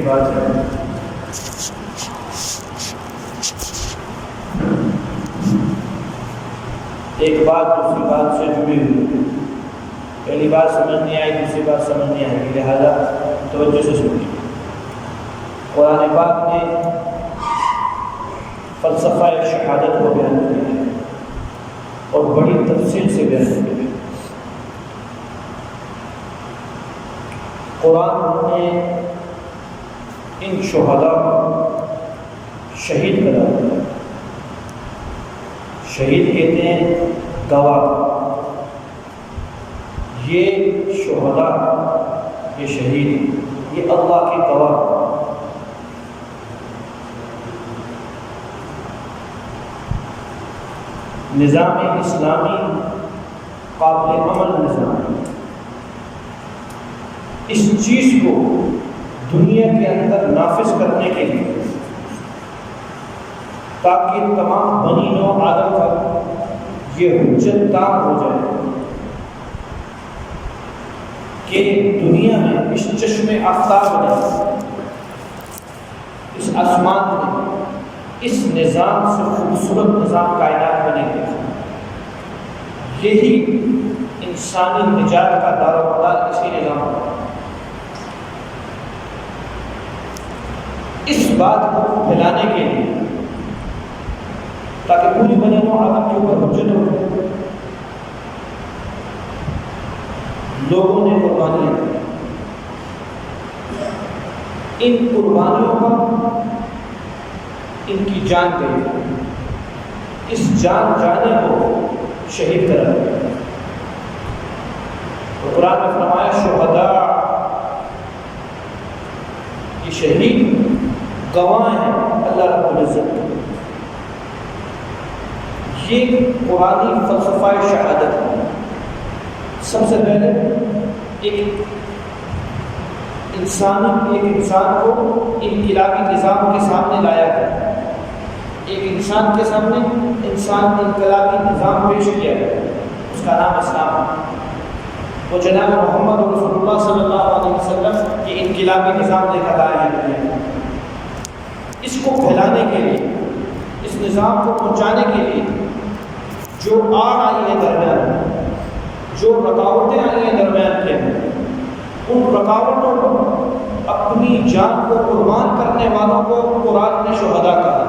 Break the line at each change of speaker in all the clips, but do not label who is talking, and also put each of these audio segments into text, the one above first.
کی بات ہے۔ ایک بات دوسری بات سے جڑی ہوئی، پہلی بات سمجھ نہیں آئی، دوسری بات سمجھ نہیں آئے گی، لہٰذا توجہ سے سنیے۔ قرآن پاک نے فلسفہ شہادت کو بیان کیا ہے اور بڑی تفصیل سے بیان کیا ہے۔ قرآن نے ان شہداء کو شہید قرار دیا۔ شہید کہتے ہیں گواہ، یہ شہداء، یہ شہید، یہ اللہ کے گواہ۔ نظام اسلامی قابل عمل نظام، اس چیز کو دنیا کے اندر نافذ کرنے کے لیے تاکہ تمام بنی نوع آدم پر یہ حجت تام ہو جائے کہ دنیا میں اس چشم آفتاب میں، اس آسمان میں، اس نظام سے خوبصورت نظام کائنات میں نہیں دیکھا۔ یہی انسانی نجات کا دار و مدار اسی نظام ہے۔ اس بات کو پھیلانے کے لیے تاکہ پوری بنی نوع آدم کے اوپر حجت ہو جائے، لوگوں نے قربانیاں دی۔ ان قربانیوں پر ان کی جان گئی، اس جان جانے کو شہید کرا دیا۔ قرآن نے فرمایا شہداء، یہ شہید گواہ ہیں اللہ رب العزت۔ یہ قرآنی فلسفہ شہادت ہے۔ سب سے پہلے ایک انسان کو انقلابی نظام کے سامنے لایا گیا، ایک انسان کے سامنے انقلابی نظام پیش کیا گیا، اس کا نام اسلام ہے۔ وہ جناب محمد رسول اللہ صلی اللہ علیہ وسلم یہ انقلابی نظام لے کر آئے ہیں۔ اس کو پھیلانے کے لیے، اس نظام کو پہنچانے کے لیے جو آڑ آئی ہے درمیان، جو رکاوٹیں آئی ہیں درمیان کے، ان رکاوٹوں کو، اپنی جان کو قربان کرنے والوں کو قرآن نے شہداء کہا۔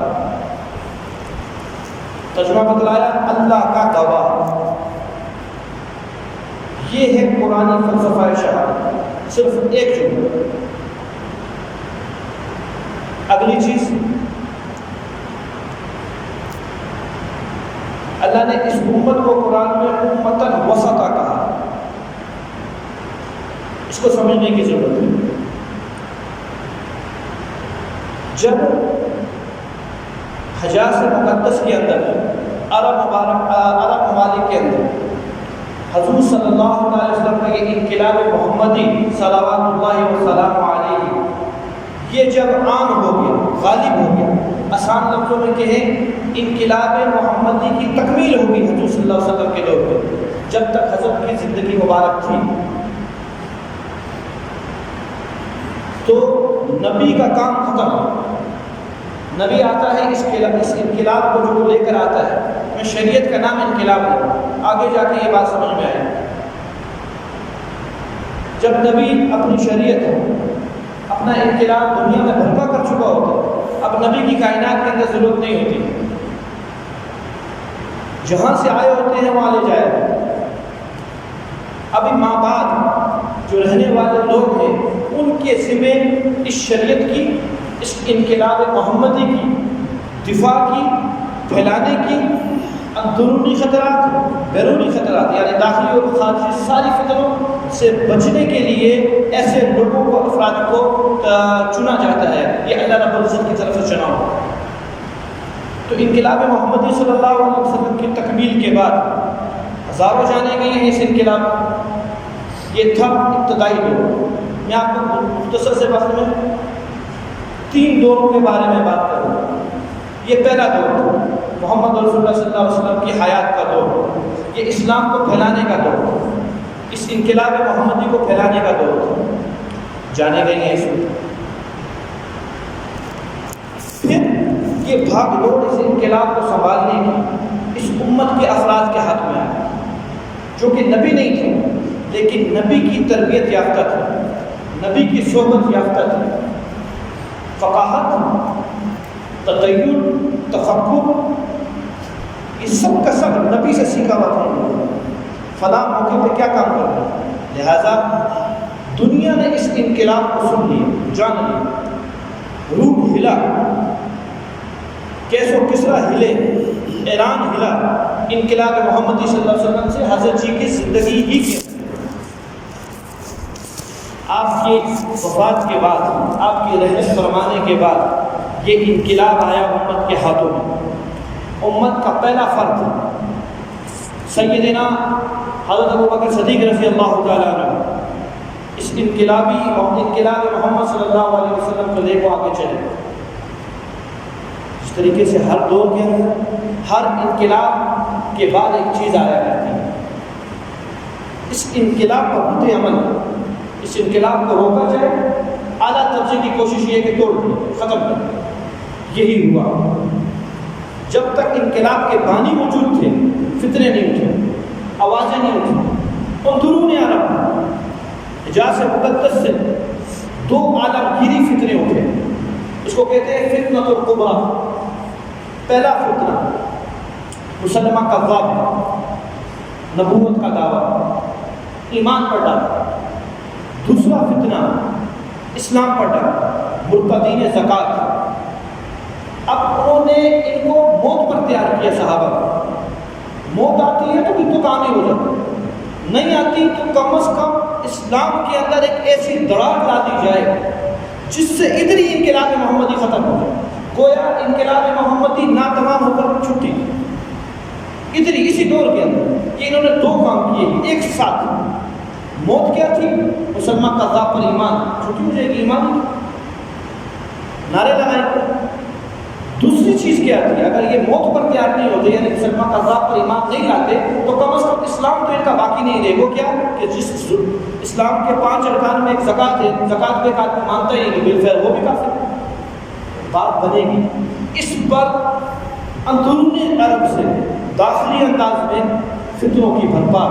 ترجمہ بتلایا اللہ کا گواہ۔ یہ ہے قرآنی فلسفہ شہادت، صرف ایک جملہ۔ اگلی چیز، اللہ نے اس امت کو قرآن میں امتاً وسطا کہا۔ اس کو سمجھنے کی ضرورت ہے۔ جب حجاز مقدس کے اندر، عرب ممالک کے اندر حضور صلی اللہ علیہ وسلم کا یہ انقلاب محمدی صلوات اللہ وسلام علیہ یہ جب عام ہو گیا، غالب ہو گیا، آسان لفظوں میں کہیں انقلاب محمدی کی تکمیل ہوگی حضور صلی اللہ علیہ وسلم کے دور پہ، جب تک حضرت کی زندگی مبارک تھی تو نبی کا کام ختم۔ نبی آتا ہے اس انقلاب کو جو لے کر آتا ہے، میں شریعت کا نام انقلاب ہے، آگے جا کے یہ بات سمجھ میں آئے۔ جب نبی اپنی شریعت، اپنا انقلاب دنیا میں برپا کر چکا ہوتا، اب نبی کی کائنات کے اندر ضرورت نہیں ہوتی، جہاں سے آئے ہوتے ہیں وہاں لے جائے۔ ابھی ماں بعد جو رہنے والے لوگ ہیں ان کے ذمے اس شریعت کی، اس انقلاب محمدی کی دفاع کی، پھیلانے کی، اندرونی خطرات، بیرونی خطرات یعنی داخلی اور خارجی ساری فتنوں سے بچنے کے لیے ایسے لوگوں کو، افراد کو چنا جاتا ہے۔ یہ اللہ رب العزت کی طرف سے چنا ہوا۔ تو انقلاب محمدی صلی اللہ علیہ وسلم کی تکمیل کے بعد ہزاروں جانے گئے ہیں اس انقلاب۔ یہ تھا ابتدائی دور۔ میں آپ کو مختصر سے بات میں 3 دوروں کے بارے میں بات کروں۔ یہ پہلا دور محمد رسول اللہ صلی اللہ علیہ وسلم کی حیات کا دور، یہ اسلام کو پھیلانے کا دور، اس انقلاب محمدی کو پھیلانے کا دور تھا۔ جانے گئے ہیں اس وقت یہ بھاگ دوڑ اس انقلاب کو سنبھالنے کی اس امت کے افراد کے ہاتھ میں آیا جو کہ نبی نہیں تھے لیکن نبی کی تربیت یافتہ تھے، نبی کی صحبت یافتہ تھے۔ فقاہت، تطیر، تفکر، یہ سب کا سب نبی سے سیکھا ہوا تھا۔ فلاں موقع پہ کیا کام کرنا ہے، لہذا دنیا نے اس انقلاب کو سن لیا، جان لیا۔ روم ہلا، کیسو کسرا ہلے، ایران ہلا، انقلاب محمدی صلی اللہ علیہ وسلم سے حضرت جی کی زندگی ہی کے آپ کی وفات کے بعد، آپ کی رحمت فرمانے کے بعد یہ انقلاب آیا امت کے ہاتھوں میں۔ امت کا پہلا فرد سیدنا حضرت ابوبکر صدیق رضی اللہ تعالیٰ عنہ اس انقلاب محمد صلی اللہ علیہ وسلم کو لے کو آگے چلے۔ اس طریقے سے ہر دور کے اندر ہر انقلاب کے بعد ایک چیز آیا کرتی ہے۔ اس انقلاب پر رد عمل، اس انقلاب کو روکا جائے، اعلیٰ درجے کی کوشش یہ کہ توڑ دیں، ختم کر۔ یہی ہوا۔ جب تک انقلاب کے بانی موجود تھے فتنے نہیں اٹھے، آوازیں نہیں اٹھی۔ اندرون عرب، حجاز مقدس سے دو عالمگیری فتنے اٹھے، اس کو کہتے ہیں فتنۃ الکبریٰ۔ پہلا فتنہ مسلمہ کذاب، نبوت کا دعویٰ، ایمان پر ڈالا۔ دوسرا فتنہ اسلام پر ڈالا، مرتدین زکوٰۃ۔ اب انہوں نے ان کو موت پر تیار کیا صحابہ کو۔ موت آتی ہے تو پھر تو کام ہی ہو جاتا، نہیں آتی تو کم از کم اسلام کے اندر ایک ایسی دراڑ لا دی جائے جس سے ادھر ہی انقلاب محمدی ختم ہو جائے، گویا انقلاب محمدی ناتمام ہو کر چھٹی ادھر ہی اسی دور کے اندر۔ کہ انہوں نے دو کام کیے ایک ساتھ۔ موت کیا تھی؟ مسلمہ کذاب پر ایمان، چھٹی ہو جائے گی، ایمان نعرے لگائیں۔ دوسری چیز کیا تھی؟ اگر یہ موت پر تیار نہیں ہوتے، یعنی مسلمہ کذاب پر ایمان نہیں لاتے، تو کم از کم اسلام تو ان کا باقی نہیں رہے۔ وہ کیا کہ جس اسلام کے 5 ارکان میں ایک زکوٰۃ ہے، زکوٰۃ پہ ایک آدمی مانتا ہی نہیں، بالخیر وہ بھی کافر بات بنے گی۔ اس پر اندرون عرب سے داخلی انداز میں فتنوں کی بھرپا۔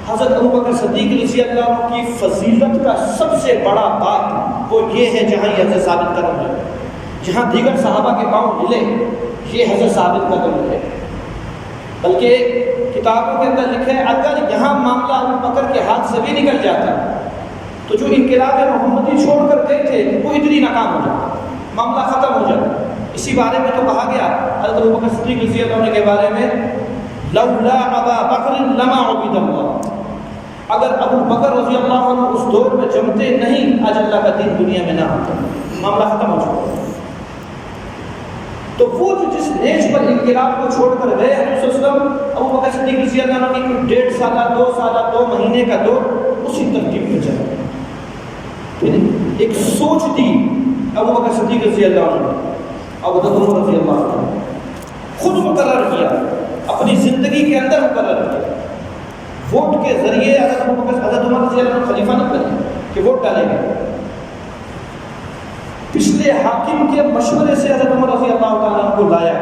حضرت ابوبکر صدیق رضی اللہ عنہ کی فضیلت کا سب سے بڑا بات وہ یہ ہے، جہاں یہ حضرت ثابت قدم ہے، جہاں دیگر صحابہ کے پاؤں ہلے، یہ حضرت ثابت قدم ہے۔ بلکہ کتابوں کے اندر لکھا ہے اگر یہاں معاملہ ابوبکر کے ہاتھ سے بھی نکل جاتا تو جو انقلاب محمدی چھوڑ کر گئے تھے وہ ادھر ہی ناکام ہو جاتا، معاملہ ختم ہو جاتا۔ اسی بارے میں تو کہا گیا حضرت ابوبکر صدیق رضی اللہ عنہ کے بارے میں، لولا ابا بکر لما عبد اللہ، اگر ابو بکر رضی اللہ عنہ اس دور میں جمتے نہیں، آج اللہ کا دین دنیا میں نہ ہوتا، معاملہ ختم ہو چکا۔ تو وہ جو جس نیچ پر انقلاب کو چھوڑ کر گئے حضرت صلی اللہ علیہ وسلم، ابو بکر صدیق رضی اللہ عنہ کی 1.5 سالہ 2 سالہ 2 مہینے کا دور اسی ترتیب میں چلا۔ ایک سوچ دی ابو بکر صدیق رضی اللہ عنہ، ابو بکر رضی اللہ عنہ خود مقرر کیا، اپنی زندگی کے اندر مقرر کیا، ووٹ کے ذریعے حضرت عمر رضی اللہ عنہ خلیفہ نہ بنے کہ ووٹ ڈالیں گے۔ پچھلے حاکم کے مشورے سے حضرت عمر رضی اللہ تعالیٰ عنہ کو لایا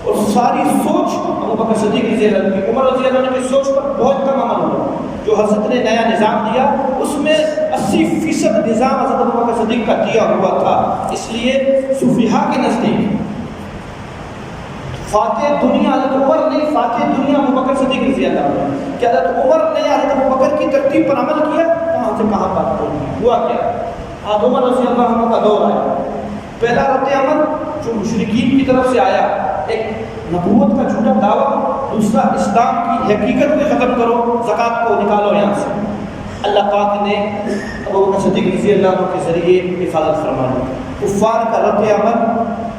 اور ساری سوچ ابو بکر صدیق رضی اللہ عنہ کی، عمر رضی اللہ عنہ کی سوچ پر بہت کم عمل ہوا۔ جو حضرت نے نیا نظام دیا اس میں 80% نظام حضرت ابو بکر صدیق کا دیا ہوا تھا، اس لیے صفحاء کے نزدیک فاتح دنیا حضرت عمر نہیں، فاتح دنیا ابو بکر صدیق رضی اللہ عنہ۔ کہ حضرت عمر نے حضرت ابو بکر کی ترتیب پر عمل کیا، کہاں سے کہاں بات ہوا کیا؟ حضرت عمر رضی اللہ عنہ کا دور آیا، پہلا رد عمل جو مشرکین کی طرف سے آیا، ایک نبوت کا جھوٹا دعویٰ، دوسرا اسلام کی حقیقت کو ختم کرو، زکوٰۃ کو نکالو یہاں سے۔ اللہ پاک نے ابو بکر صدیق رضی اللہ عنہ کے ذریعے حفاظت فرمائی۔ کفار کا رد عمل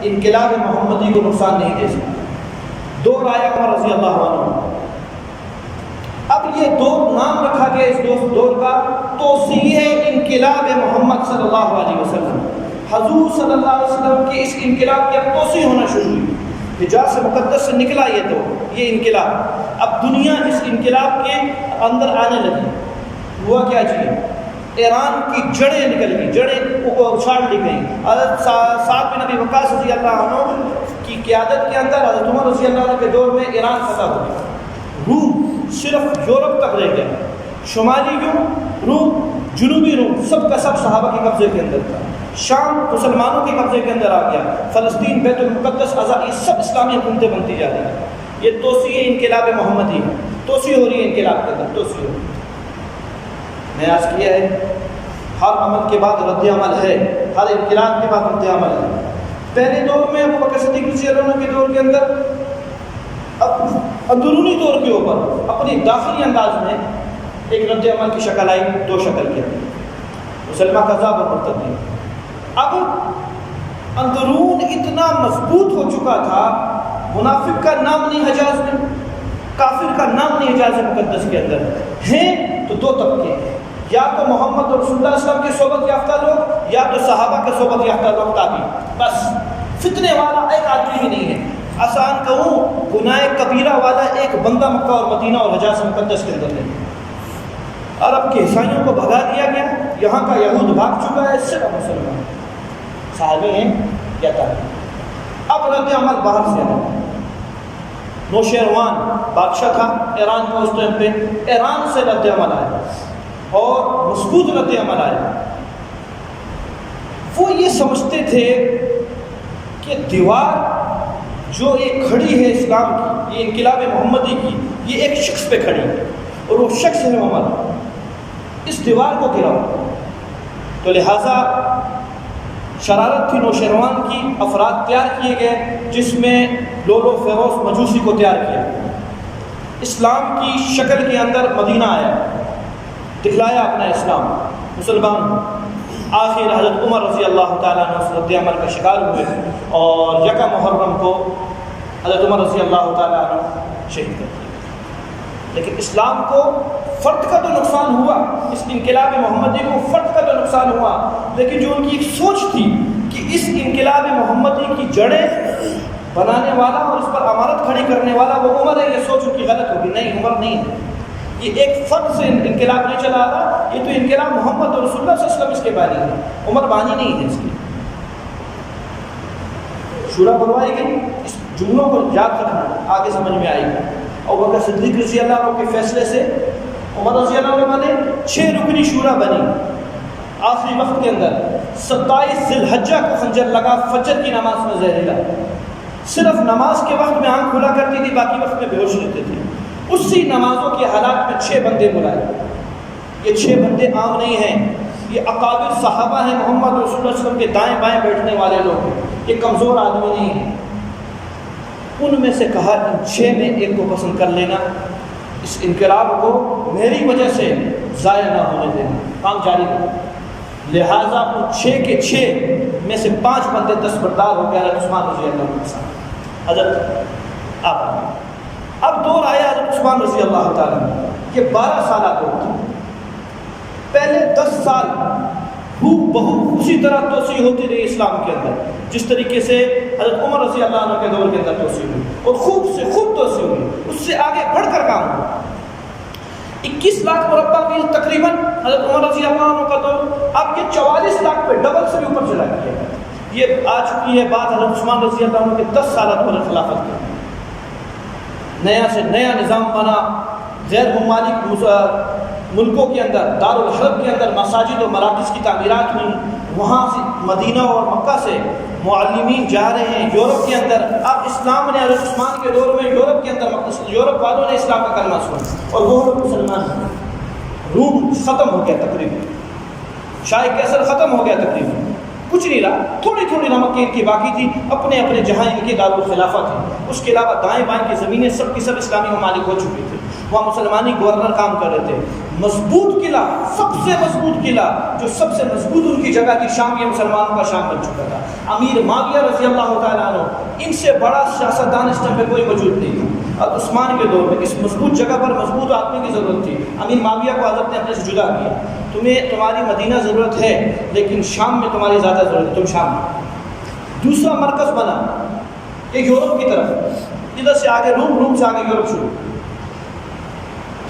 انقلاب محمدی کو نقصان نہیں دے سکتا۔ دور آیا عمر رضی اللہ عنہ۔ اب یہ دور نام رکھا گیا اس دور کا توسیع انقلاب محمد صلی اللہ علیہ وسلم۔ حضور صلی اللہ علیہ وسلم کی اس انقلاب کی اب توسیع ہونا شروع ہوئی، حجاز مقدس سے نکلا یہ انقلاب، اب دنیا اس انقلاب کے اندر آنے لگی۔ ہوا کیا جی؟ ایران کی جڑیں نکل گئی، جڑیں اچھاڑ لی گئیں. حضرت سعد بن ابی وقاص رضی اللہ عنہ کی قیادت کے اندر حضرت عمر رضی اللہ عنہ کے دور میں ایران فتح ہو گیا. روم صرف یورپ تک رہ گیا. شمالی روم، جنوبی روم سب کا سب صحابہ کے قبضے کے اندر تھا. شام مسلمانوں کے قبضے کے اندر آ گیا. فلسطین، بیت المقدس، یہ سب اسلامی حکومتیں بنتی جا رہی ہیں. یہ توسیع انقلاب محمدی ہے. توسیع ہو رہی ہے انقلاب کے اندر، توسیع ہو رہی ہے. میں آج کیا ہے، ہر عمل کے بعد رد عمل ہے، ہر انقلاب کے بعد رد عمل ہے. پہلے دور میں ابو بکر صدیق رضی اللہ عنہ کے دور کے اندر اندرونی طور کے اوپر اپنی داخلی انداز میں ایک رد عمل کی شکل آئی، دو شکل کی، مسلمہ کذاب اور مرتد. اب اندرون اتنا مضبوط ہو چکا تھا، منافق کا نام نہیں حجاز میں، کافر کا نام نہیں حجاز مقدس کے اندر. ہیں تو دو طبقے، یا تو محمد اور رسول اللہ صلی اللہ علیہ وسلم کے صحبت یافتہ لوگ، یا تو صحابہ کے صحبت یافتہ لوگ. تابعی، بس فتنے والا ایک آدمی بھی نہیں ہے. آسان کہوں، گناہ کبیرہ والا ایک بندہ مکہ اور مدینہ اور حجاز مقدس کے اندر نہیں. عرب کے عیسائیوں کو بھگا دیا گیا، یہاں کا یہود بھاگ چکا ہے، صرف مسلمان صحابی ہیں یا تابعی. اب رد عمل باہر سے آیا. نوشیروان بادشاہ تھا ایران کا اس ٹائم پہ، ایران سے رد عمل آیا اور مضبوط رد عمل آیا. وہ یہ سمجھتے تھے کہ دیوار جو ایک کھڑی ہے اسلام کی، یہ انقلاب محمدی کی، یہ ایک شخص پہ کھڑی ہے اور وہ شخص ہے عمر. اس دیوار کو گراؤ. تو لہٰذا شرارت تھی نوشیروان کی، افراد تیار کیے گئے جس میں لولو فیروز مجوسی کو تیار کیا. اسلام کی شکل کے اندر مدینہ آیا، دکھلایا اپنا اسلام، مسلمان. آخر حضرت عمر رضی اللہ تعالیٰ عنہ اس رد عمل کا شکار ہوئے اور یکم محرم کو حضرت عمر رضی اللہ تعالیٰ عنہ شہید کر دیا. لیکن اسلام کو فرد کا تو نقصان ہوا، اس انقلاب محمدی کو فرد کا تو نقصان ہوا، لیکن جو ان کی ایک سوچ تھی کہ اس انقلاب محمدی کی جڑیں بنانے والا اور اس پر عمارت کھڑی کرنے والا وہ عمر ہے، یہ سوچ ان کی غلط ہوگی. نہیں، عمر نہیں ہے. یہ ایک فرد سے انقلاب نہیں چلا رہا، یہ تو انقلاب محمد اور رسول اللہ صلی اللہ علیہ وسلم اس کے بانی ہے، عمر بانی نہیں ہے. اس کی شورا بنوائی گئی. اس جملوں کو یاد رکھنا، آگے سمجھ میں آئے گا. ابو بکر صدیق رضی اللہ عنہ کے فیصلے سے عمر رضی اللہ عنہ نے 6 رکنی شورا بنی. آخری وقت کے اندر 27 ذی الحجہ کو خنجر لگا، فجر کی نماز میں زہریلا. صرف نماز کے وقت میں آنکھ کھلا کرتی تھی، باقی وقت میں بے ہوش رہتے تھے. اسی نمازوں کے حالات میں 6 بندے بلائے. یہ 6 بندے عام نہیں ہیں، یہ اکابر صحابہ ہیں، محمد رسول اللہ صلی اللہ علیہ وسلم کے دائیں بائیں بیٹھنے والے لوگ ہیں. یہ کمزور آدمی نہیں ہیں. ان میں سے کہا ان 6 میں ایک کو پسند کر لینا، اس انقلاب کو میری وجہ سے ضائع نہ ہونے دینا، کام جاری کرنا. لہٰذا ان 6 کے 6 میں سے 5 بندے دستبردار ہو گئے حضرت عثمان رضی اللہ عنہ کے ساتھ. حضرت اب دور آیا حضرت عثمان رضی اللہ تعالیٰ عنہ. یہ 12 سالہ دور تھا. پہلے 10 سال بہو اسی طرح توسیع ہوتی رہی اسلام کے اندر جس طریقے سے حضرت عمر رضی اللہ عنہ کے دور کے اندر توسیع ہوئی، اور خوب سے خوب توسیع ہوئی. اس سے آگے بڑھ کر کام ہوا. 21 لاکھ مربع میل تقریباً حضرت عمر رضی اللہ عنہ کا دور. اب یہ 44 لاکھ پہ ڈبل سے بھی اوپر چلا گیا. یہ آ چکی ہے بات حضرت عثمان رضی اللہ عنہ کے 10 سالہ دور خلافت کی. نیا سے نیا نظام بنا. غیر ممالک ملکوں کے اندر، دارالحرب کے اندر مساجد و مراکز کی تعمیرات ہوئیں. وہاں سے مدینہ اور مکہ سے معلمین جا رہے ہیں یورپ کے اندر. اب اسلام نے حضرت عثمان کے دور میں یورپ کے اندر یورپ والوں نے اسلام کا کلمہ سنا اور وہ لوگ مسلمان ہیں. روم ختم ہو گیا تقریباً، شاہ کیسر ختم ہو گیا تقریباً، کچھ نہیں رہا. تھوڑی تھوڑی نمک ان کی باقی تھی، اپنے اپنے جہاں ان کے دارالخلافہ تھے. اس کے علاوہ دائیں بائیں کی زمینیں سب کی سب اسلامی ممالک ہو چکی تھے. وہاں مسلمانی گورنر کام کر رہے تھے. مضبوط قلعہ، سب سے مضبوط قلعہ جو سب سے مضبوط ان کی جگہ کی شام، یہ مسلمانوں کا شام بن چکا تھا. امیر معاویہ رضی اللہ تعالیٰ عنہ، ان سے بڑا سیاستدان اس ٹائم پہ کوئی موجود نہیں تھا. اب عثمان کے دور میں اس مضبوط جگہ پر مضبوط آدمی کی ضرورت تھی. امیر معاویہ کو حضرت نے اپنے سے جدا کیا. تمہاری مدینہ ضرورت ہے لیکن شام میں تمہاری زیادہ ضرورت ہے، تم شام میں. دوسرا مرکز بنا یہ یورپ کی طرف، ادھر سے آگے روم سے آگے یورپ شروع.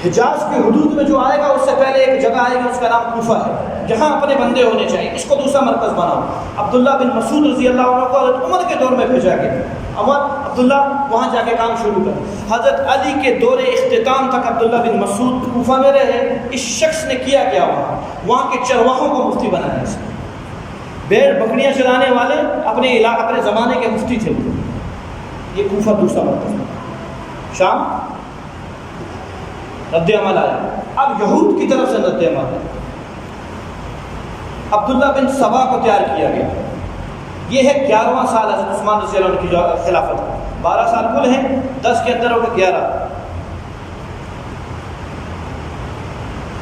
حجاز کے حدود میں جو آئے گا اس سے پہلے ایک جگہ جگہ آئے گی اس کا نام کوفہ ہے، جہاں اپنے بندے ہونے چاہیے، اس کو دوسرا مرکز بناؤ۔ عبداللہ بن مسعود رضی اللہ عنہ کو حضرت عمر کے دور میں بھیجا گیا، عبداللہ وہاں جا کے کام شروع کر۔ حضرت علی کے دور اختتام تک عبداللہ بن مسعود کوفہ میں رہے۔ اس شخص نے کیا کیا وہاں کے چرواہوں کو مفتی بنایا، اس نے بھیڑ بکریاں چلانے والے اپنے زمانے کے مفتی تھے وہ۔ یہ کوفہ دوسرا مرکز بنا۔ شام رد عمل آیا، اب یہود کی طرف سے رد عمل ہے۔ عبداللہ بن سبا کو تیار کیا گیا، یہ ہے 11واں سال حضرت عثمان رضی اللہ عنہ کی خلافت ہے۔ 12 سال کل ہیں، 10 کے اندر ہو گئے 11۔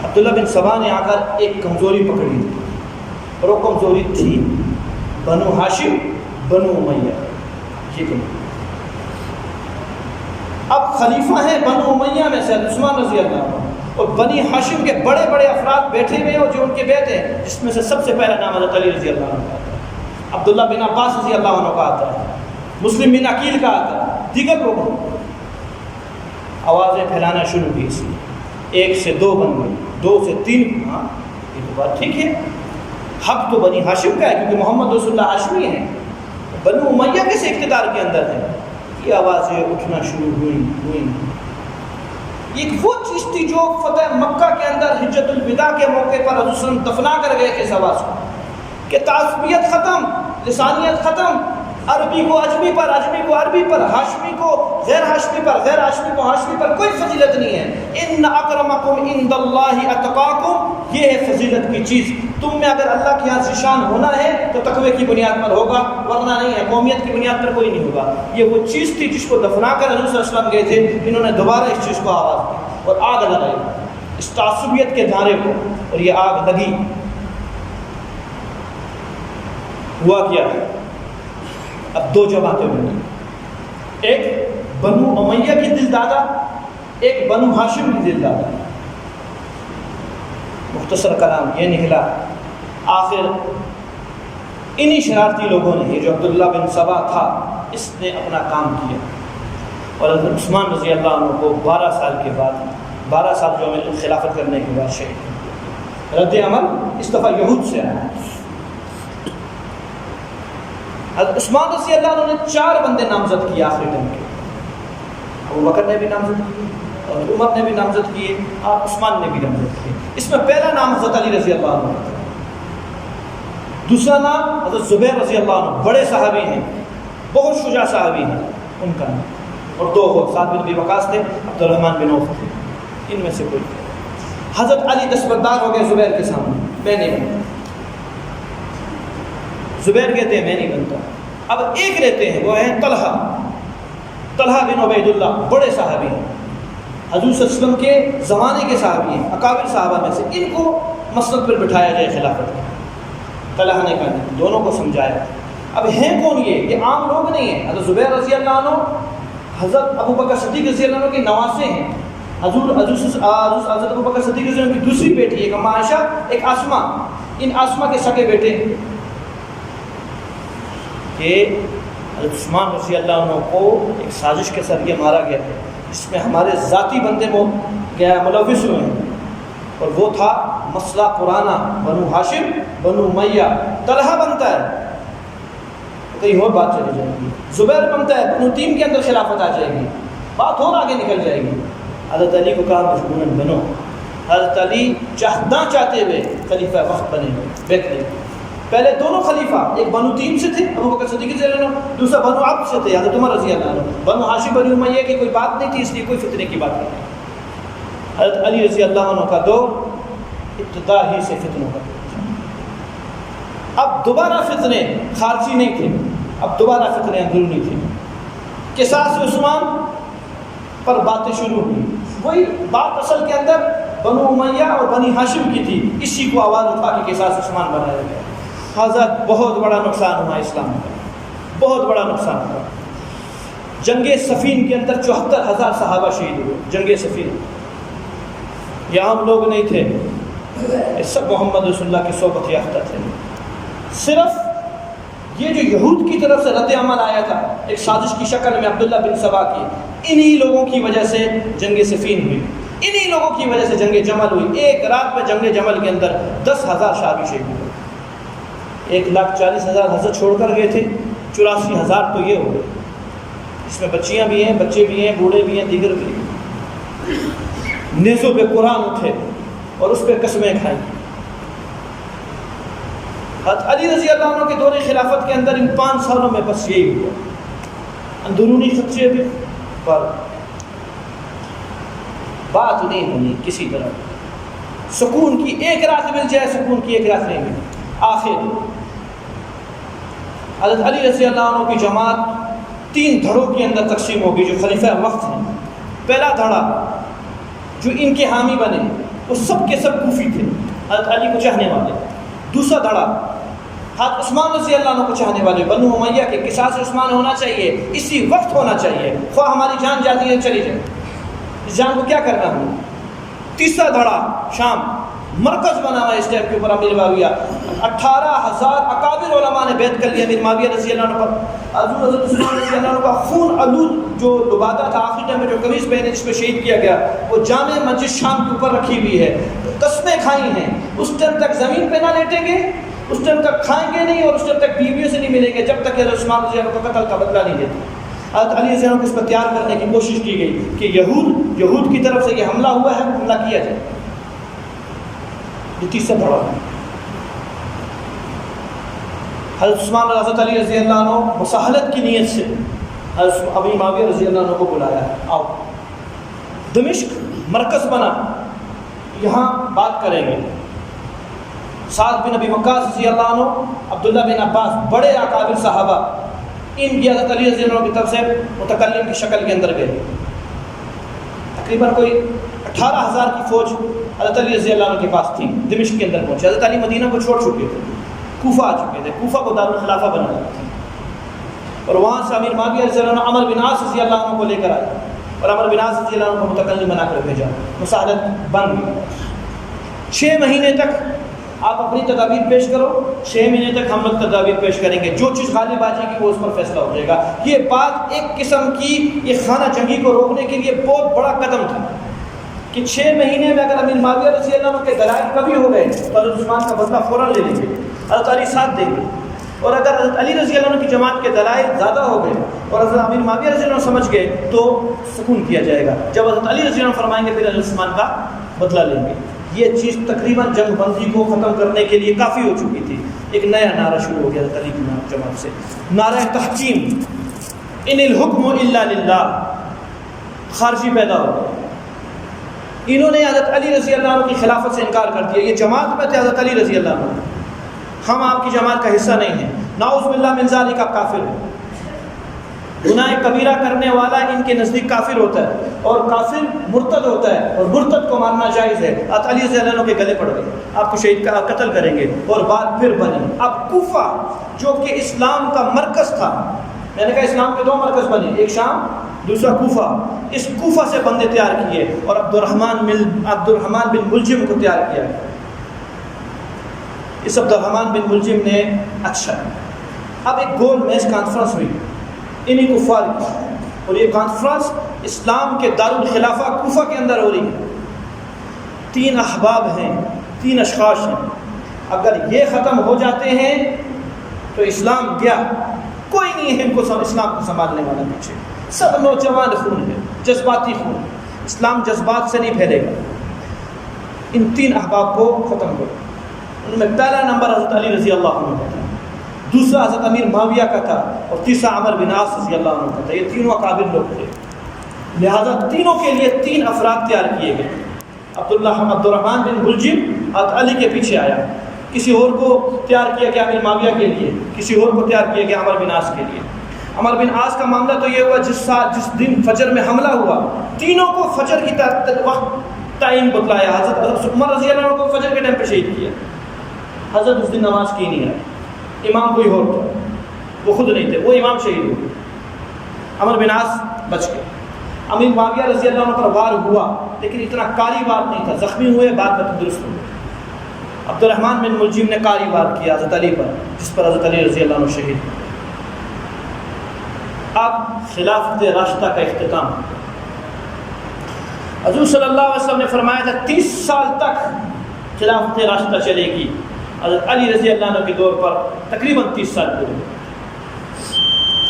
عبداللہ بن سبا نے آ کر ایک کمزوری پکڑی تھی، اور وہ کمزوری تھی بنو ہاشم بنو امیہ۔ ٹھیک ہے، اب خلیفہ ہیں بنو امیہ میں سے عثمان رضی اللہ عنہ، اور بنی ہاشم کے بڑے بڑے افراد بیٹھے ہوئے ہیں اور جو ان کے بیٹے ہیں، جس میں سے سب سے پہلا نام حضرت علی رضی اللہ عنہ کا آتا ہے، عبداللہ بن عباس رضی اللہ عنہ کا آتا ہے، مسلم بن عقیل کا آتا ہے، دیگر لوگوں آوازیں پھیلانا شروع کی، اس لیے 1 سے 2 بن گئی، 2 سے 3۔ ہاں یہ تو بات ٹھیک ہے، حق تو بنی ہاشم کا ہے کیونکہ محمد رسول اللہ ہاشمی ہیں، بنو امیہ کس اقتدار کے اندر ہے؟ یہ آوازیں اٹھنا شروع ہوئی۔ ایک وہ چیز تھی جو فتح مکہ کے اندر حجۃ الوداع کے موقع پر حضور صلی اللہ علیہ وسلم دفنا کر گئے تھے اس آواز کو، کہ تعصبیت ختم، لسانیت ختم، عربی کو عجمی پر، عجمی کو عربی پر، ہاشمی کو غیر ہاشمی پر، غیر ہاشمی کو ہاشمی پر، کوئی فضیلت نہیں ہے۔ ان اکرمکم عند اللہ اتقاکم، یہ ہے فضیلت کی چیز۔ تم میں اگر اللہ کے یہاں ذیشان ہونا ہے تو تقوی کی بنیاد پر ہوگا، ورنہ نہیں ہے، قومیت کی بنیاد پر کوئی نہیں ہوگا۔ یہ وہ چیز تھی جس کو دفنا کر حضور صلی اللہ علیہ وسلم گئے تھے، انہوں نے دوبارہ اس چیز کو آواز دی اور آگ لگائی اس تعصبیت کے دھارے کو، اور یہ آگ لگی۔ ہوا کیا؟ اب 2 جماعتیں بنی، ایک بنو امیہ کی دل دادا، ایک بنو ہاشم کی دل دادا۔ مختصر کلام یہ نکلا، آخر انہی شرارتی لوگوں نے، یہ جو عبداللہ بن سبا تھا، اس نے اپنا کام کیا، اور حضرت عثمان رضی اللہ عنہ کو 12 سال کے بعد، 12 سال جو ہمیں خلافت کرنے کے بعد شہید۔ رد عمل اس دفعہ یہود سے آیا۔ حضرت عثمان رضی اللہ عنہ نے 4 بندے نامزد کیے آخری ٹائم کے، ابو بکر نے بھی نامزد کیے، اور عمر نے بھی نامزد کیے، اور عثمان نے بھی نامزد کیے۔ اس میں پہلا نام حضرت علی رضی اللہ عنہ تھا، دوسرا نام حضرت زبیر رضی اللہ عنہ، بڑے صحابی ہیں، بہت شجاع صحابی ہیں، ان کا نام، اور 2 سعد بن ابی وقاص تھے، عبد الرحمن بن عوف تھے، ان میں سے کوئی۔ حضرت علی دستبردار ہو گئے زبیر کے سامنے، میں نہیں بنتا۔ زبیر کہتے ہیں میں نہیں بنتا۔ اب ایک رہتے ہیں، وہ ہیں طلحہ بن عبید اللہ، بڑے صحابی ہیں، حضور صلی اللہ علیہ وسلم کے زمانے کے صحابی ہیں، اکابر صحابہ میں سے، ان کو مسند پر بٹھایا جائے خلافت کا۔ طلحہ نے کہا، دونوں کو سمجھایا۔ اب ہیں کون یہ عام لوگ نہیں ہیں۔ حضرت زبیر رضی اللہ عنہ حضرت ابو بکر صدیق رضی اللہ عنہ کے نواسے ہیں۔ حضرت ابو بکر صدیق رضی اللہ عنہ کی دوسری بیٹی، ایک اما عائشہ، ایک آسمہ، ان آسمہ کے سگے بیٹے ہیں، کہ حضرت عثمان رضی اللہ عنہ کو ایک سازش کے ذریعے مارا گیا ہے، جس میں ہمارے ذاتی بندے ملوث ہوئے ہیں، اور وہ تھا مسئلہ پرانا، بنو ہاشم بنو امیہ۔ طلحہ بنتا ہے کہیں اور بات چلی جائے گی، زبیر بنتا ہے بنو تیم کے اندر خلافت آ جائے گی، بات اور آگے نکل جائے گی۔ حضرت علی کو کہا مجبوراً بنو۔ حضرت علی چاہتے ہوئے خلیفہ وقت بنے ہوئے، پہلے دونوں خلیفہ، ایک بنو تیم سے تھے ابو بکر صدیق رضی اللہ عنہ، دوسرا بنو عبد سے تھے حضرت عمر رضی اللہ عنہ۔ بنو ہاشم بنو امیہ کی کوئی بات نہیں تھی، اس لیے کوئی فتنے کی بات نہیں۔ حضرت علی رضی اللہ عنہ کا دور ابتدا ہی سے فتنوں کا، اب دوبارہ فتنے خارجی نہیں تھے، اب دوبارہ فتنے اندرونی تھے۔ قصاص عثمان پر باتیں شروع ہوئی، وہی بات اصل کے اندر بنو امیہ اور بنی ہاشم کی تھی، اسی کو آواز اٹھا کے قصاص عثمان بنایا گیا۔ حضرت بہت بڑا نقصان ہوا اسلام کا، بہت بڑا نقصان ہوا۔ جنگ صفین کے اندر 74,000 صحابہ شہید ہوئے۔ جنگ صفین یہ عام لوگ نہیں تھے، یہ سب محمد رسول اللہ کی صحبت یافتہ تھے۔ صرف یہ جو یہود کی طرف سے رد عمل آیا تھا ایک سازش کی شکل میں عبداللہ بن سبا کی، انہی لوگوں کی وجہ سے جنگ صفین ہوئی، انہی لوگوں کی وجہ سے جنگ جمل ہوئی. ایک رات میں جنگ جمل کے اندر 10,000 صحابی شہید ہوئے. 1,40,000 حضرت چھوڑ کر گئے تھے, 84,000 تو یہ ہو گئے. اس میں بچیاں بھی ہیں, بچے بھی ہیں, بوڑھے بھی ہیں, دیگر بھی ہیں. نیزوں پہ قرآن اٹھے اور اس پہ قسمیں کھائیں. حضرت علی رضی اللہ عنہ کے دور خلافت کے اندر ان 5 سالوں میں بس یہی ہوا. اندرونی خدشے بھی, پر بات نہیں بنی کسی طرح. سکون کی ایک رات مل جائے, سکون کی ایک رات نہیں ملی. آخر حضرت علی رضی اللہ عنہ کی جماعت 3 دھڑوں کے اندر تقسیم ہوگی جو خلیفہ وقت ہیں. پہلا دھڑا جو ان کے حامی بنے وہ سب کے سب کوفی تھے, حضرت علی کو چاہنے والے. دوسرا دھڑا حضرت عثمان رضی اللہ عنہ کو چاہنے والے, بنو امیہ کے قصاص عثمان ہونا چاہیے, اسی وقت ہونا چاہیے, خواہ ہماری جان جاتی ہے چلی جائے, اس جان کو کیا کرنا ہے. تیسرا دھڑا شام, مرکز بنا ہوا اس ٹائم کے اوپر امیر معاویہ. 18,000 اکابر علماء نے بیعت کر لیا امیر معاویہ رضی اللہ عنہ پر. حضرت عثمان رضی اللہ عنہ کا خون آلود جو لبادہ تھا آخری ٹائم میں جو قمیص پہنے جس میں شہید کیا گیا, وہ جامع مسجد شام کے اوپر رکھی ہوئی ہے. قسمیں کھائی ہیں, اس ٹائم تک زمین پہ نہ لیٹیں گے, اس ٹائم تک کھائیں گے نہیں, اور اس ٹائم تک بیویوں سے نہیں ملیں گے جب تک کہ حضرت عثمان رضی اللہ عنہ کا قتل کا بدلہ نہیں دیتے. حضرت علی رضی اللہ عنہ کو اس پر تیار کرنے کی کوشش کی گئی کہ یہود کی طرف سے یہ حملہ ہوا ہے, حملہ کیا جائے. یہ تیسرا دھڑا ہے. حضرت عثمان حضرت علی رضی اللہ عنہ مصالحت کی نیت سے حضرت ابی معاویہ رضی اللہ عنہ کو بلایا, آؤ دمشق مرکز بنا, یہاں بات کریں گے. سعد بن ابی وقاص رضی اللہ عنہ, عبداللہ بن عباس, بڑے اکابر صحابہ, ان کی حضرت علی رضی اللہ عنہ کی طرف سے متکلم کی شکل کے اندر گئے. تقریباً کوئی 18,000 کی فوج حضرت علی رضی اللہ عنہ کے پاس تھی. دمشق کے اندر پہنچے. حضرت علی مدینہ کو چھوڑ چکے تھے, کوفہ آ چکے تھے, کوفہ کو دارالخلافہ بنایا تھا, اور وہاں سے امیر معاویہ رضی اللہ عنہ عمر بن عاص رضی اللہ عنہ کو لے کر آئے, اور عمر بن عاص رضی اللہ عنہ کو متکلم بنا کر بھیجا. مصالحت بن گئی. 6 مہینے تک آپ اپنی تدابیر پیش کرو, 6 مہینے تک ہم لوگ تدابیر پیش کریں گے, جو چیز غالب آ جائے گی وہ اس پر فیصلہ ہو جائے گا. یہ بات ایک قسم کی یہ خانہ جنگی کو روکنے کے لیے بہت بڑا قدم تھا کہ 6 مہینے میں اگر امیر معاویہ رضی اللہ عنہ کے دلائل کبھی ہو گئے تو حضرت عثمان کا بدلہ فوراً لے لیں گے, حضرت علی ساتھ دیں گے. اور اگر حضرت علی رضی اللہ عنہ کی جماعت کے دلائل زیادہ ہو گئے اور حضرت امیر معاویہ رضی اللہ عنہ سمجھ گئے تو سکون کیا جائے گا. جب حضرت علی رضی اللہ عنہ فرمائیں گے پھر حضرت عثمان کا بدلہ لیں گے. یہ چیز تقریباً جنگ بندی کو ختم کرنے کے لیے کافی ہو چکی تھی. ایک نیا نعرہ شروع ہو گیا حضرت علی کی جماعت سے, نعرہ تحکیم, ان الحکم الا للہ. خارجی پیدا ہو گئے, انہوں نے حضرت علی رضی اللہ عنہ کی خلافت سے انکار کر دیا. یہ جماعت میں تھے حضرت علی رضی اللہ عنہ, ہم آپ کی جماعت کا حصہ نہیں ہیں. نعوذ باللہ من ذالک, آپ کافر ہیں. گناہ کبیرہ کرنے والا ان کے نزدیک کافر ہوتا ہے, اور کافر مرتد ہوتا ہے, اور مرتد کو مارنا جائز ہے. حضرت علی رضی اللہ عنہ کے گلے پڑ گئے, آپ کو شہید کا قتل کریں گے. اور بات پھر بنی. اب کوفہ جو کہ اسلام کا مرکز تھا, میں نے کہا اسلام کے 2 مرکز بنے, ایک شام دوسرا کوفہ. اس کوفہ سے بندے تیار کیے اور عبد الرحمن بن ملجم کو تیار کیا. اس عبد الرحمن بن ملجم نے اچھا, اب ایک گول میز کانفرنس ہوئی انہی کفار کی, اور یہ کانفرنس اسلام کے دارالخلافہ کوفہ کے اندر ہو رہی ہے. 3 احباب ہیں, 3 اشخاص ہیں. اگر یہ ختم ہو جاتے ہیں تو اسلام گیا, کوئی نہیں ہے ان کو اسلام کو سنبھالنے والا پیچھے. سب نوجوان خون ہے, جذباتی خون. اسلام جذبات سے نہیں پھیلے گا. ان 3 احباب کو ختم کرو. ان میں پہلا نمبر حضرت علی رضی اللہ عنہ کا تھا, دوسرا حضرت امیر معاویہ کا تھا, اور تیسرا عمر بن عاص رضی اللہ عنہ کا تھا. یہ تینوں اکابر لوگ تھے, لہذا تینوں کے لیے 3 افراد تیار کیے گئے. عبد الرحمن بن ملجم حضرت علی کے پیچھے آیا, کسی اور کو تیار کیا گیا امیر معاویہ کے لیے, کسی اور کو تیار کیا گیا عمر بن عاص کے لیے. عمر بن عاص کا معاملہ تو یہ ہوا جس دن فجر میں حملہ ہوا, تینوں کو فجر کی وقت ٹائم بتلایا. حضرت عمر رضی اللہ عنہ کو فجر کے ٹائم پہ شہید کیا. حضرت اس دن نماز کی نہیں ہے, امام کوئی اور تھا, وہ خود نہیں تھے, وہ امام شہید ہو. عمر بن عاص بچ گئے. امیر معاویہ رضی اللہ عنہ پر وار ہوا, لیکن اتنا کاری وار نہیں تھا, زخمی ہوئے, بعد میں درست ہوئے. عبد الرحمن بن ملجم نے کاری وار کیا حضرت علی پر, جس پر حضرت علی رضی اللہ عنہ شہید ہوئے. اب خلافت راشدہ کا اختتام. حضور صلی اللہ علیہ وسلم نے فرمایا تھا 30 سال تک خلافت راشدہ چلے گی. حضرت علی رضی اللہ عنہ کے دور پر تقریباً 30 سال پورے.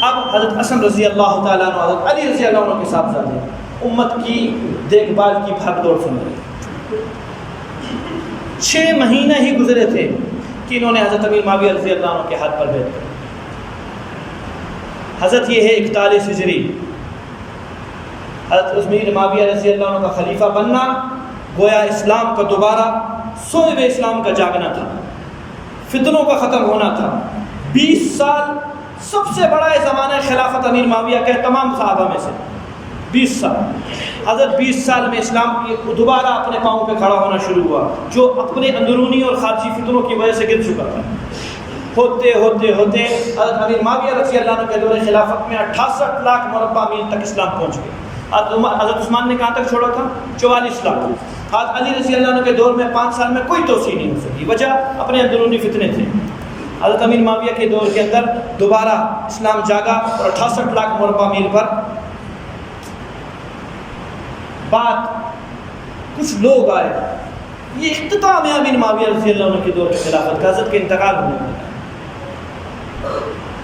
اب حضرت حسن رضی اللہ تعالیٰ عنہ حضرت علی رضی اللہ عنہ کے صاحبزادے امت کی دیکھ بھال کی بھاگ دوڑ سن رہے. 6 مہینے ہی گزرے تھے کہ انہوں نے حضرت امیر معاویہ رضی اللہ عنہ کے ہاتھ پر بیعت کی. حضرت یہ ہے 41 ہجری. حضرت امیر معاویہ رضی اللہ عنہ کا خلیفہ بننا گویا اسلام کا دوبارہ صلب اسلام کا جاگنا تھا، فتنوں کا ختم ہونا تھا. 20 سال سب سے بڑا زمانہ خلافت امیر معاویہ کے تمام صحابہ میں سے 20 سال. حضرت 20 سال میں اسلام دوبارہ اپنے پاؤں پہ کھڑا ہونا شروع ہوا، جو اپنے اندرونی اور خارجی فتنوں کی وجہ سے گر چکا تھا. ہوتے ہوتے ہوتے حضرت امیر معاویہ رضی اللہ عنہ کے دور خلافت میں 68 لاکھ مربع میل تک اسلام پہنچ گئے. حضرت عثمان نے کہاں تک چھوڑا تھا؟ 44 لاکھ. حضرت علی رضی اللہ عنہ کے دور میں 5 سال میں کوئی توسیع نہیں ہو سکی، وجہ اپنے اندرونی فتنے تھے. حضرت امیر معاویہ کے دور کے اندر دوبارہ اسلام جاگا اور 68 لاکھ مربع میل پر بات کچھ لوگ آئے. یہ اختتام ہے امیر معاویہ رضی اللہ عنہ کے دور کے خلافت کا. حضرت کے انتقال ہونے والا.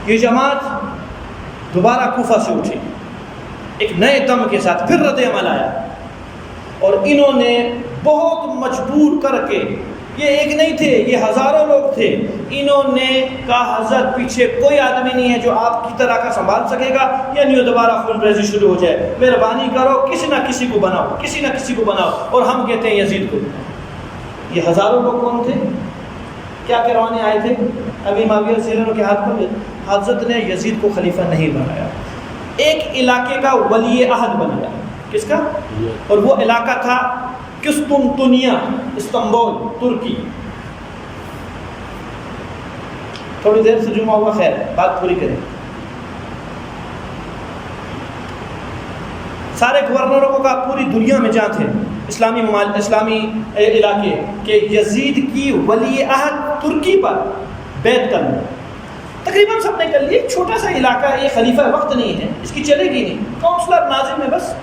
یہ جماعت دوبارہ کوفہ سے اٹھی ایک نئے دم کے ساتھ، پھر رد عمل آیا اور انہوں نے بہت مجبور کر کے، یہ ایک نہیں تھے، یہ ہزاروں لوگ تھے، انہوں نے کہا حضرت پیچھے کوئی آدمی نہیں ہے جو آپ کی طرح کا سنبھال سکے گا، یعنی دوبارہ خون ریزی شروع ہو جائے، مہربانی کرو کسی نہ کسی کو بناؤ، کسی نہ کسی کو بناؤ. اور ہم کہتے ہیں یزید کو. یہ ہزاروں لوگ کون تھے؟ کیا کروانے آئے تھے؟ امیر معاویہ رضی اللہ عنہ کے ہاتھ پر. حضرت نے یزید کو خلیفہ نہیں بنایا، ایک علاقے کا ولی عہد بنایا. کس کا؟ اور وہ علاقہ تھا قسطنطنیہ، استنبول، ترکی. تھوڑی دیر سے جمعہ ہوا، خیر بات پوری کریں. سارے گورنروں کو کہا پوری دنیا میں جہاں تھے اسلامی علاقے کہ یزید کی ولی عہد ترکی پر بیعت کرنا. تقریباً سب نے کر لیا. ایک چھوٹا سا علاقہ، یہ خلیفہ وقت نہیں ہے، اس کی چلے گی نہیں، کونسلر ناظم ہے بس.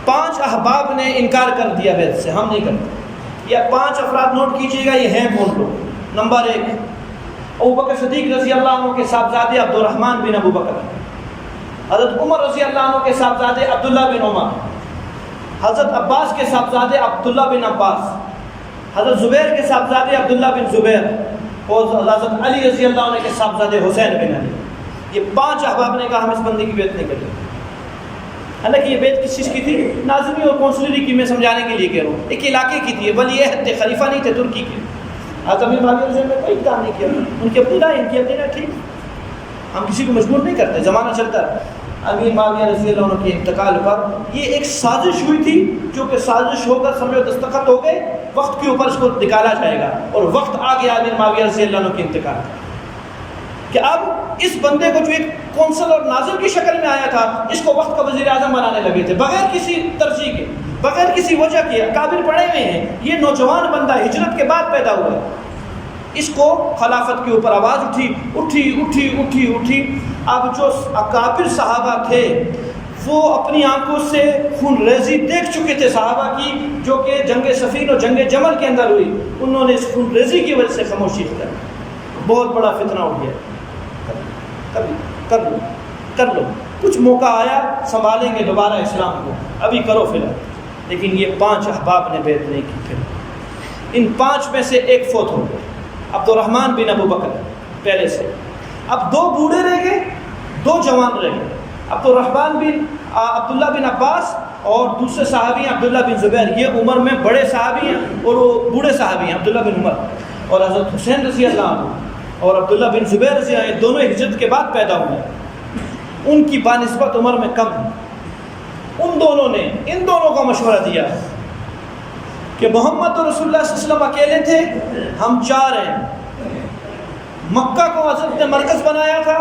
5 احباب نے انکار کر دیا بیعت سے، ہم نہیں کرتے. یا 5 افراد نوٹ کیجیے گا، یہ ہیں کون لوگ. نمبر 1 ابوبکر صدیق رضی اللہ عنہ کے صاحبزادے عبد الرحمن بن ابو بکر، حضرت عمر رضی اللہ عنہ کے صاحبزادے عبداللہ بن عمر، حضرت عباس کے صاحبزادے عبداللہ بن عباس، حضرت زبیر کے صاحبزادے عبداللہ بن زبیر، اور حضرت علی رضی اللہ عنہ کے صاحبزادے حسین بن علی. یہ 5 احباب نے کہا ہم اس بندے کی بیعت نہیں کرتے. حالانکہ یہ بیعت کس چیز کی تھی؟ ناظمی اور کونسلری کی. میں سمجھانے کے لیے کہہ رہا ہوں، ایک علاقے کی تھی. ولی عہد تھے، خلیفہ نہیں تھے ترکی کے. حضرت امیر معاویہ رضی اللہ عنہ نے کوئی کام نہیں کیا، ان کی اپنی رائے، ان کی اپنی رائے. ٹھیک، ہم کسی کو مجبور نہیں کرتے، زمانہ چلتا ہے. امیر معاویہ رضی اللہ عنہ کے انتقال پر یہ ایک سازش ہوئی تھی، جو کہ سازش ہو کر سمجھو دستخط ہو گئے، وقت کے اوپر اس کو نکالا جائے گا. اور وقت آ گیا امیر معاویہ رضی اللہ عنہ کے انتقال کہ اب اس بندے کو جو ایک کونسل اور ناظر کی شکل میں آیا تھا، اس کو وقت کا وزیر اعظم بنانے لگے تھے، بغیر کسی ترجیح کے، بغیر کسی وجہ کے. اکابر پڑے ہوئے ہیں، یہ نوجوان بندہ ہجرت کے بعد پیدا ہوا ہے. اس کو خلافت کے اوپر آواز اٹھی اٹھی اٹھی اٹھی اٹھی. اب جو اکابر صحابہ تھے وہ اپنی آنکھوں سے خون ریزی دیکھ چکے تھے صحابہ کی، جو کہ جنگ صفین اور جنگ جمل کے اندر ہوئی. انہوں نے اس خون ریزی کی وجہ سے خاموشی اختیار کی. بہت بڑا فتنہ اٹھ گیا. کر لو کچھ موقع آیا، سنبھالیں گے دوبارہ اسلام کو، ابھی کرو فی الحال. لیکن یہ 5 احباب نے بیعت نہیں کی. پھر ان 5 میں سے ایک فوت ہو گئے، عبد الرحمن بن ابو بکر پہلے سے. اب 2 بوڑھے رہ گئے، 2 جوان رہ گئے. عبد الرحمن بن عبداللہ بن عباس اور دوسرے صحابی ہیں عبداللہ بن زبیر. یہ عمر میں بڑے صحابی ہیں اور وہ بوڑھے صحابی ہیں، عبداللہ بن عمر. اور حضرت حسین رضی اللہ عنہ اور عبداللہ بن زبیر رضی اللہ عنہ دونوں ہجرت کے بعد پیدا ہوئے. ان کی بانسبت عمر میں کم ہے. ان دونوں کا مشورہ دیا کہ محمد رسول اللہ صلی اللہ علیہ وسلم اکیلے تھے، ہم 4 ہیں. مکہ کو حضرت نے مرکز بنایا تھا،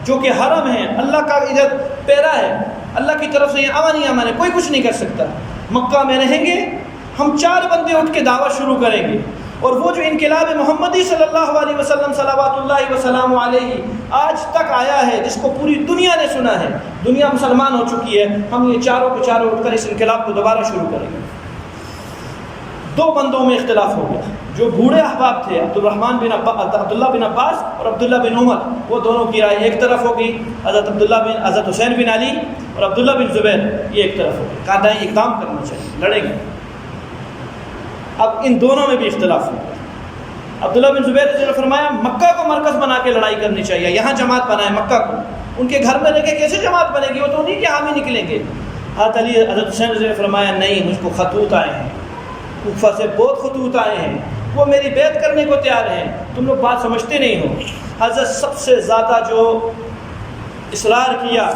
جو کہ حرم ہے، اللہ کا ادھر پیرا ہے، اللہ کی طرف سے یہ امن ہی امن ہے، کوئی کچھ نہیں کر سکتا. مکہ میں رہیں گے، ہم 4 بندے اٹھ کے دعوت شروع کریں گے. اور وہ جو انقلاب محمدی صلی اللہ علیہ وسلم صلوات اللہ وسلام علیہ آج تک آیا ہے، جس کو پوری دنیا نے سنا ہے، دنیا مسلمان ہو چکی ہے، ہم یہ چاروں کے چاروں اٹھ کر اس انقلاب کو دوبارہ شروع کریں گے۔ دو بندوں میں اختلاف ہو گیا، جو بوڑھے احباب تھے عبداللہ بن عباس اور عبداللہ بن عمر، وہ دونوں کی رائے ایک طرف ہو گئی، حضرت حسین بن علی اور عبداللہ بن زبیر یہ ایک طرف ہو گئی، کہا نہیں ایک کام کرنا چاہیے، لڑیں گے۔ اب ان دونوں میں بھی اختلاف ہو گیا۔ عبداللہ بن زبیر نے فرمایا مکہ کو مرکز بنا کے لڑائی کرنی چاہیے، یہاں جماعت بنائے مکہ کو، ان کے گھر میں رہ کے کیسے جماعت بنے گی، وہ تو انہیں کے حامی نکلیں گے۔ حضرت حسین نے فرمایا نہیں، مجھ کو خطوط آئے ہیں، کوفہ سے بہت خطوط آئے ہیں، وہ میری بیعت کرنے کو تیار ہیں، تم لوگ بات سمجھتے نہیں ہو۔ حضرت سب سے زیادہ جو اصرار کیا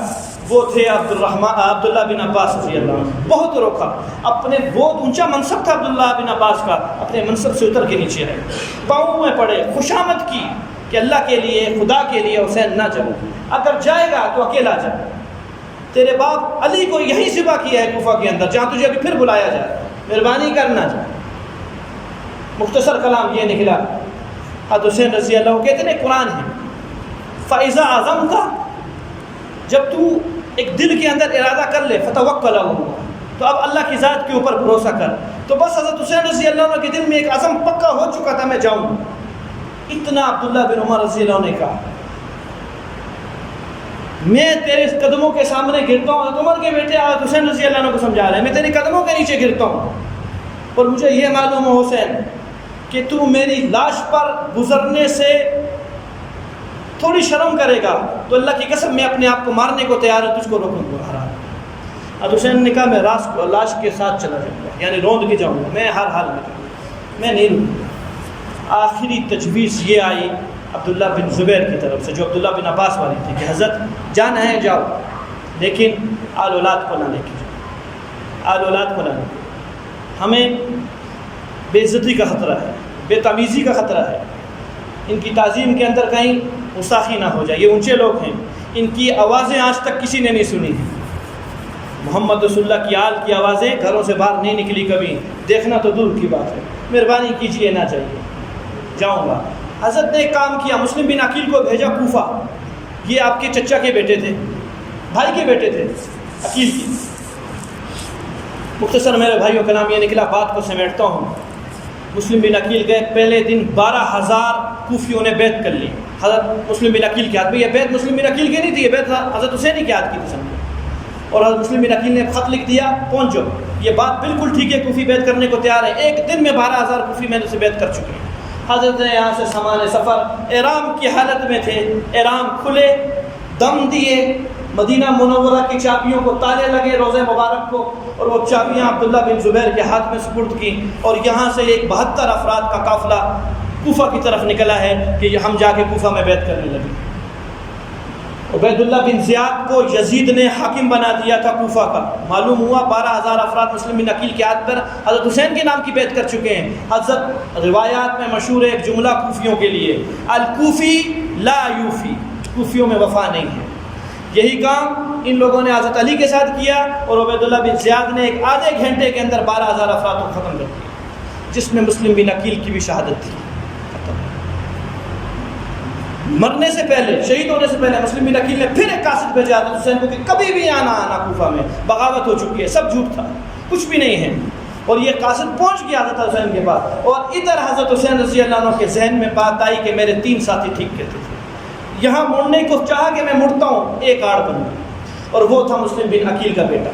وہ تھے عبداللہ بن عباس رضی اللہ عنہ، بہت روکا، اپنے بہت اونچا منصب تھا عبداللہ بن عباس کا، اپنے منصب سے اتر کے نیچے آئے، پاؤں میں پڑے، خوشامد کی کہ اللہ کے لیے، خدا کے لیے حسین نہ جاؤ، اگر جائے گا تو اکیلا جائے، تیرے باپ علی کو یہیں ذبح کیا ہے کوفہ کے اندر، جہاں تجھے ابھی پھر بلایا جائے، مہربانی کرنا جائے۔ مختصر کلام یہ نکلا، حضرت حسین رضی اللہ عنہ کہتے ہیں قرآن ہے فَإِذَا عَزَمْتَ، جب تو ایک دل کے اندر ارادہ کر لے، فَتَوَكَّلَ عَلَى اللَّهِ، تو اب اللہ کی ذات کے اوپر بھروسہ کر۔ تو بس حضرت حسین رضی اللہ عنہ کے دل میں ایک عزم پکا ہو چکا تھا میں جاؤں، اتنا عبداللہ بن عمر رضی اللہ عنہ نے کہا میں تیرے قدموں کے سامنے گرتا ہوں، حضرت عمر کے بیٹے حضرت حسین رضی اللہ عنہ کو سمجھا رہے ہیں، میں تیرے قدموں کے نیچے گرتا ہوں، اور مجھے یہ معلوم ہے حسین کہ تو میری لاش پر گزرنے سے تھوڑی شرم کرے گا تو اللہ کی قسم میں اپنے آپ کو مارنے کو تیار ہوں، تجھ کو روکوں گا حرام۔ حضرت حسین نے کہا میں لاش کے ساتھ چلا جاؤں گا، یعنی روند کے جاؤں گا، میں ہر حال میں جاؤں گا، میں نہیں رکوں گا۔ آخری تجویز یہ آئی عبداللہ بن زبیر کی طرف سے، جو عبداللہ بن عباس والی تھی، کہ حضرت جانا ہے جاؤ، لیکن آل اولاد کو نہ لے کے جاؤ، آل اولاد کو نہ لے کے، ہمیں بے عزتی کا خطرہ ہے، بے تمیزی کا خطرہ ہے، ان کی تعظیم کے اندر کہیں گستاخی نہ ہو جائے، یہ اونچے لوگ ہیں، ان کی آوازیں آج تک کسی نے نہیں سنی، محمد رسول اللہ کی آل کی آوازیں گھروں سے باہر نہیں نکلی کبھی، دیکھنا تو دور کی بات ہے، مہربانی کیجیے نہ جائیے، جاؤں گا۔ حضرت نے ایک کام کیا، مسلم بن عقیل کو بھیجا کوفہ، یہ آپ کے چچا کے بیٹے تھے، بھائی کے بیٹے تھے عقیل کی۔ مختصر میرے بھائیوں کا نام یہ نکلا، بات کو سمیٹتا ہوں۔ مسلم بن عقیل گئے، پہلے دن 12,000 کوفیوں نے بیعت کر لی حضرت مسلم بن عقیل کے ہاتھ میں، یہ بیعت مسلم بن عقیل کی نہیں تھی، یہ بیعت حضرت حسین ہی کے ہاتھ کی تھی سمجھو، اور حضرت مسلم بن عقیل نے خط لکھ دیا پہنچ جاؤ، یہ بات بالکل ٹھیک ہے، کوفی بیعت کرنے کو تیار ہے، ایک دن میں 12,000 کوفی میں سے بیعت کر چکے ہیں۔ حضرت نے یہاں سے سامان سفر، احرام کی حالت میں تھے، احرام کھلے، دم دیے، مدینہ منورہ کی چابیوں کو تالے لگے روضہ مبارک کو، اور وہ چابیاں عبداللہ بن زبیر کے ہاتھ میں سپرد کی، اور یہاں سے ایک 72 افراد کا قافلہ کوفہ کی طرف نکلا ہے کہ ہم جا کے کوفہ میں بیعت کرنے لگے۔ عبید اللہ بن زیاد کو یزید نے حاکم بنا دیا تھا کوفہ کا، معلوم ہوا 12,000 افراد مسلم بن عقیل کے ہاتھ پر حضرت حسین کے نام کی بیعت کر چکے ہیں۔ حضرت روایات میں مشہور ہے ایک جملہ کوفیوں کے لیے، الکوفی لا یوفی، کوفیوں میں وفا نہیں ہے۔ یہی کام ان لوگوں نے حضرت علی کے ساتھ کیا، اور عبید اللہ بن زیاد نے ایک آدھے گھنٹے کے اندر 12,000 افراد کو ختم کر دیا، جس میں مسلم بن عقیل کی بھی شہادت تھی۔ مرنے سے پہلے، شہید ہونے سے پہلے مسلم بن عقیل نے پھر ایک قاصد بھیجا حضرت حسین کو کہ کبھی بھی آنا کوفہ میں، بغاوت ہو چکی ہے، سب جھوٹ تھا، کچھ بھی نہیں ہے، اور یہ قاصد پہنچ گیا حضرت حسین کے پاس، اور ادھر حضرت حسین رضی اللہ عنہ کے ذہن میں بات آئی کہ میرے 3 ساتھی ٹھیک کہتے تھے، یہاں مڑنے کو چاہا کہ میں مڑتا ہوں، ایک آڑ بن گئی، اور وہ تھا مسلم بن عقیل کا بیٹا،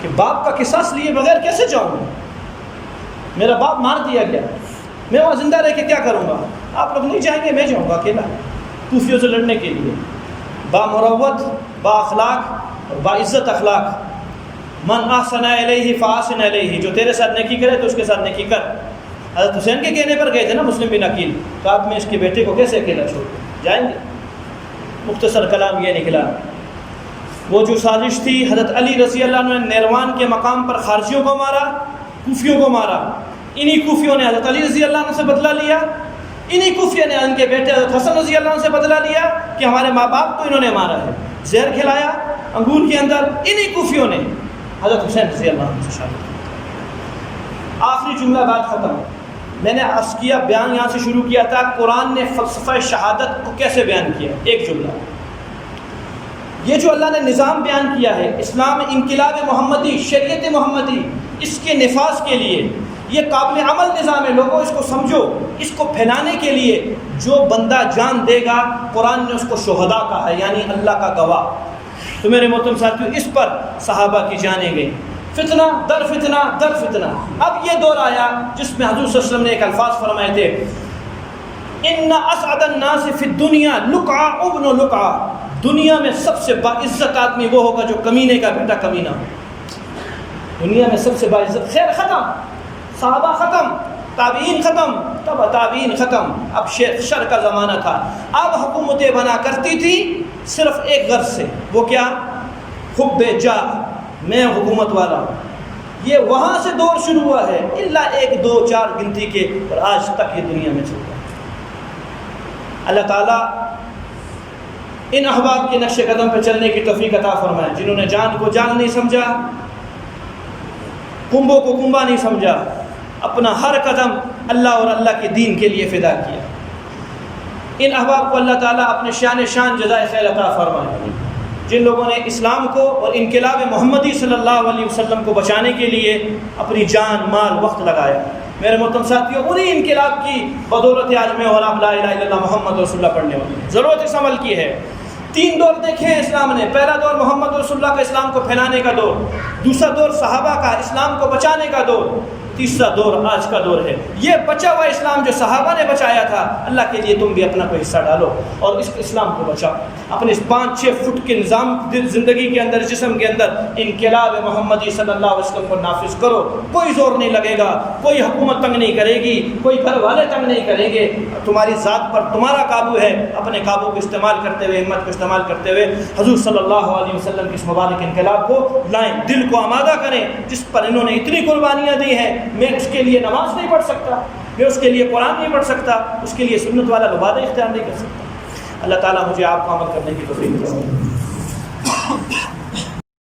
کہ باپ کا قصاص لیے بغیر کیسے جاؤں میں، میرا باپ مار دیا گیا، میں وہاں زندہ رہ کے کیا کروں گا، آپ لوگ نہیں جائیں گے، میں جاؤں گا اکیلا کوفیوں سے لڑنے کے لیے۔ با مروت، با اخلاق اور با عزت اخلاق، من احسن الیہ فاحسن الیہ، جو تیرے ساتھ نیکی کرے تو اس کے ساتھ نیکی کر۔ حضرت حسین کے کہنے پر گئے تھے نا مسلم بن عقیل، تو آپ میں اس کے بیٹے کو کیسے اکیلا چھوڑ جائیں گے؟ مختصر کلام یہ نکلا، وہ جو سازش تھی، حضرت علی رضی اللہ عنہ نے نیروان کے مقام پر خارجیوں کو مارا، کوفیوں کو مارا، انہی کوفیوں نے حضرت علی رضی اللہ عنہ سے بدلہ لیا، انہی کوفیوں نے ان کے بیٹے حضرت حسن رضی اللہ عنہ سے بدلہ لیا کہ ہمارے ماں باپ کو انہوں نے مارا ہے، زہر کھلایا انگور کے اندر، انہی کوفیوں نے حضرت حسین رضی اللہ عنہ سے شامل۔ آخری آخری جملہ بات ختم. میں نے عرض کیا بیان یہاں سے شروع کیا تھا قرآن نے فلسفہ شہادت کو کیسے بیان کیا. ایک جملہ یہ جو اللہ نے نظام بیان کیا ہے اسلام انقلاب محمدی شریعت محمدی اس کے نفاذ کے لیے یہ قابل عمل نظام ہے. لوگوں اس کو سمجھو. اس کو پھیلانے کے لیے جو بندہ جان دے گا قرآن نے اس کو شہداء کہا ہے یعنی اللہ کا گواہ. تو میرے محترم ساتھیوں اس پر صحابہ کی جانیں گئی. فتنہ در فتنہ در فتنہ. اب یہ دور آیا جس میں حضور صلی اللہ علیہ وسلم نے ایک الفاظ فرمائے تھے ان اسعد الناس فی الدنیا لقعہ ابن لقعہ. دنیا میں سب سے باعزت آدمی وہ ہوگا جو کمینے کا بیٹا کمینہ ہو. دنیا میں سب سے باعزت. خیر ختم, صحابہ ختم, تابعین ختم, تبع تابعین ختم. اب شر کا زمانہ تھا. اب حکومتیں بنا کرتی تھی صرف ایک غرض سے. وہ کیا؟ حب جاہ, میں حکومت والا ہوں. یہ وہاں سے دور شروع ہوا ہے الا 1 2 4 گنتی کے اور آج تک یہ دنیا میں چلتا ہے. اللہ تعالیٰ ان احباب کے نقش قدم پہ چلنے کی توفیق عطا فرمائے جنہوں نے جان کو جان نہیں سمجھا, کنبوں کو کنبا نہیں سمجھا, اپنا ہر قدم اللہ اور اللہ کے دین کے لیے فدا کیا. ان احباب کو اللہ تعالیٰ اپنے شان جزائے خیر عطا فرمائے جن لوگوں نے اسلام کو اور انقلاب محمدی صلی اللہ علیہ وسلم کو بچانے کے لیے اپنی جان مال وقت لگایا. میرے محترم ساتھیوں انہی انقلاب کی بدولت آج میں اور آپ لا الہ الا اللہ محمد رسول اللہ پڑھنے والے ہیں. ضرورت اس عمل کی ہے. 3 دور دیکھے ہیں اسلام نے. پہلا دور محمد رسول اللہ کا اسلام کو پھیلانے کا دور, دوسرا دور صحابہ کا اسلام کو بچانے کا دور, تیسرا دور آج کا دور ہے. یہ بچا ہوا اسلام جو صحابہ نے بچایا تھا اللہ کے لیے تم بھی اپنا کوئی حصہ ڈالو اور اس اسلام کو بچاؤ. اپنے اس 5-6 فٹ کے نظام زندگی کے اندر جسم کے اندر انقلاب محمدی صلی اللہ علیہ وسلم کو نافذ کرو. کوئی زور نہیں لگے گا, کوئی حکومت تنگ نہیں کرے گی, کوئی گھر والے تنگ نہیں کریں گے. تمہاری ذات پر تمہارا قابو ہے. اپنے قابو کو استعمال کرتے ہوئے ہمت کو استعمال کرتے ہوئے حضور صلی اللہ علیہ وسلم کی اس مبارک انقلاب کو لائیں, دل کو آمادہ کریں جس پر انہوں نے اتنی قربانیاں دی ہیں. میں اس کے لیے نماز نہیں پڑھ سکتا, میں اس کے لیے قرآن نہیں پڑھ سکتا, اس کے لیے سنت والا لبادہ اختیار نہیں کر سکتا. اللہ تعالیٰ مجھے آپ کو عمل کرنے کی توفیق دے.